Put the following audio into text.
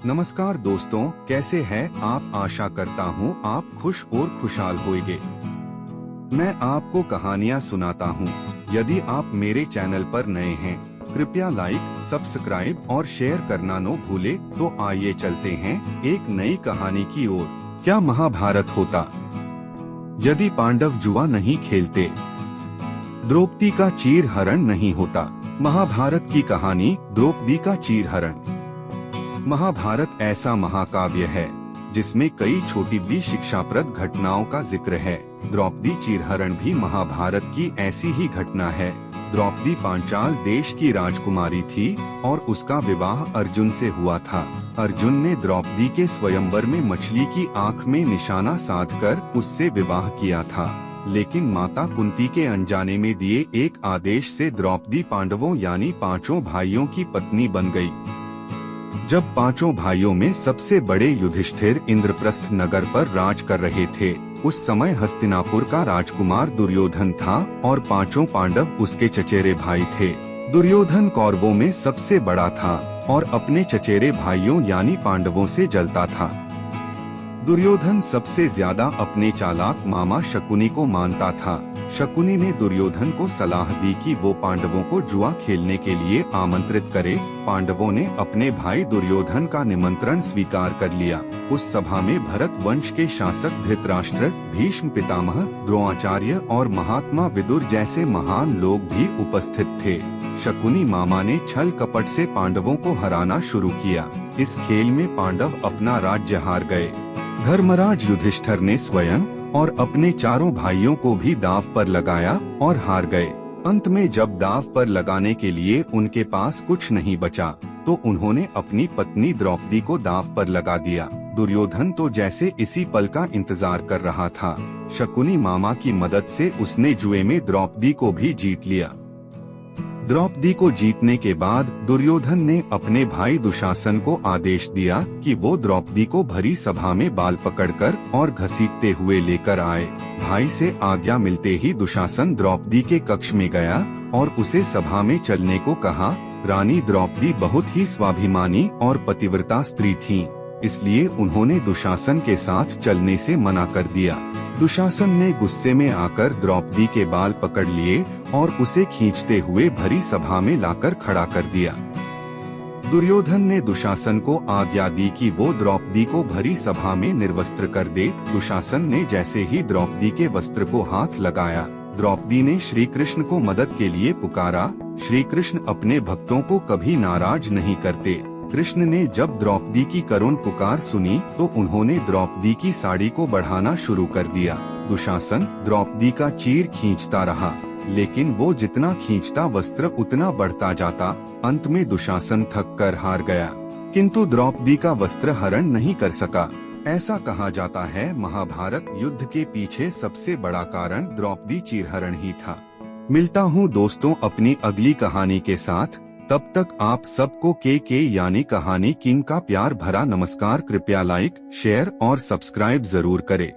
नमस्कार दोस्तों, कैसे हैं आप। आशा करता हूँ आप खुश और खुशहाल होंगे। मैं आपको कहानियाँ सुनाता हूँ। यदि आप मेरे चैनल पर नए हैं, कृपया लाइक, सब्सक्राइब और शेयर करना न भूले। तो आइए चलते हैं एक नई कहानी की ओर। क्या महाभारत होता यदि पांडव जुआ नहीं खेलते, द्रौपदी का चीरहरण नहीं होता। महाभारत की कहानी, द्रौपदी का चीरहरण। महाभारत ऐसा महाकाव्य है जिसमें कई छोटी बड़ी शिक्षाप्रद घटनाओं का जिक्र है। द्रौपदी चीरहरण भी महाभारत की ऐसी ही घटना है। द्रौपदी पांचाल देश की राजकुमारी थी और उसका विवाह अर्जुन से हुआ था। अर्जुन ने द्रौपदी के स्वयंवर में मछली की आंख में निशाना साधकर उससे विवाह किया था, लेकिन माता कुंती के अनजाने में दिए एक आदेश से द्रौपदी पांडवों यानी पांचों भाइयों की पत्नी बन गई। जब पांचों भाइयों में सबसे बड़े युधिष्ठिर इंद्रप्रस्थ नगर पर राज कर रहे थे, उस समय हस्तिनापुर का राजकुमार दुर्योधन था और पांचों पांडव उसके चचेरे भाई थे। दुर्योधन कौरवों में सबसे बड़ा था और अपने चचेरे भाइयों यानी पांडवों से जलता था। दुर्योधन सबसे ज्यादा अपने चालाक मामा शकुनी को मानता था। शकुनी ने दुर्योधन को सलाह दी कि वो पांडवों को जुआ खेलने के लिए आमंत्रित करे। पांडवों ने अपने भाई दुर्योधन का निमंत्रण स्वीकार कर लिया। उस सभा में भरत वंश के शासक धृतराष्ट्र, भीष्म पितामह, द्रोणाचार्य और महात्मा विदुर जैसे महान लोग भी उपस्थित थे। शकुनी मामा ने छल कपट से पांडवों को हराना शुरू किया। इस खेल में पांडव अपना राज्य हार गए। धर्मराज युधिष्ठिर ने स्वयं और अपने चारों भाइयों को भी दांव पर लगाया और हार गए। अंत में जब दांव पर लगाने के लिए उनके पास कुछ नहीं बचा, तो उन्होंने अपनी पत्नी द्रौपदी को दांव पर लगा दिया। दुर्योधन तो जैसे इसी पल का इंतजार कर रहा था। शकुनी मामा की मदद से उसने जुए में द्रौपदी को भी जीत लिया। द्रौपदी को जीतने के बाद दुर्योधन ने अपने भाई दुशासन को आदेश दिया कि वो द्रौपदी को भरी सभा में बाल पकड़कर और घसीटते हुए लेकर आए। भाई से आज्ञा मिलते ही दुशासन द्रौपदी के कक्ष में गया और उसे सभा में चलने को कहा। रानी द्रौपदी बहुत ही स्वाभिमानी और पतिव्रता स्त्री थीं, इसलिए उन्होंने दुशासन के साथ चलने से मना कर दिया। दुशासन ने गुस्से में आकर द्रौपदी के बाल पकड़ लिए और उसे खींचते हुए भरी सभा में लाकर खड़ा कर दिया। दुर्योधन ने दुशासन को आज्ञा दी कि वो द्रौपदी को भरी सभा में निर्वस्त्र कर दे। दुशासन ने जैसे ही द्रौपदी के वस्त्र को हाथ लगाया, द्रौपदी ने श्री कृष्ण को मदद के लिए पुकारा। श्री कृष्ण अपने भक्तों को कभी नाराज नहीं करते। कृष्ण ने जब द्रौपदी की करुण पुकार सुनी तो उन्होंने द्रौपदी की साड़ी को बढ़ाना शुरू कर दिया। दुशासन द्रौपदी का चीर खींचता रहा, लेकिन वो जितना खींचता वस्त्र उतना बढ़ता जाता। अंत में दुशासन थक कर हार गया, किंतु द्रौपदी का वस्त्र हरण नहीं कर सका। ऐसा कहा जाता है महाभारत युद्ध के पीछे सबसे बड़ा कारण द्रौपदी चीरहरण ही था। मिलता हूँ दोस्तों अपनी अगली कहानी के साथ। तब तक आप सबको के यानी कहानी किंग का प्यार भरा नमस्कार। कृपया लाइक, शेयर और सब्सक्राइब जरूर करें।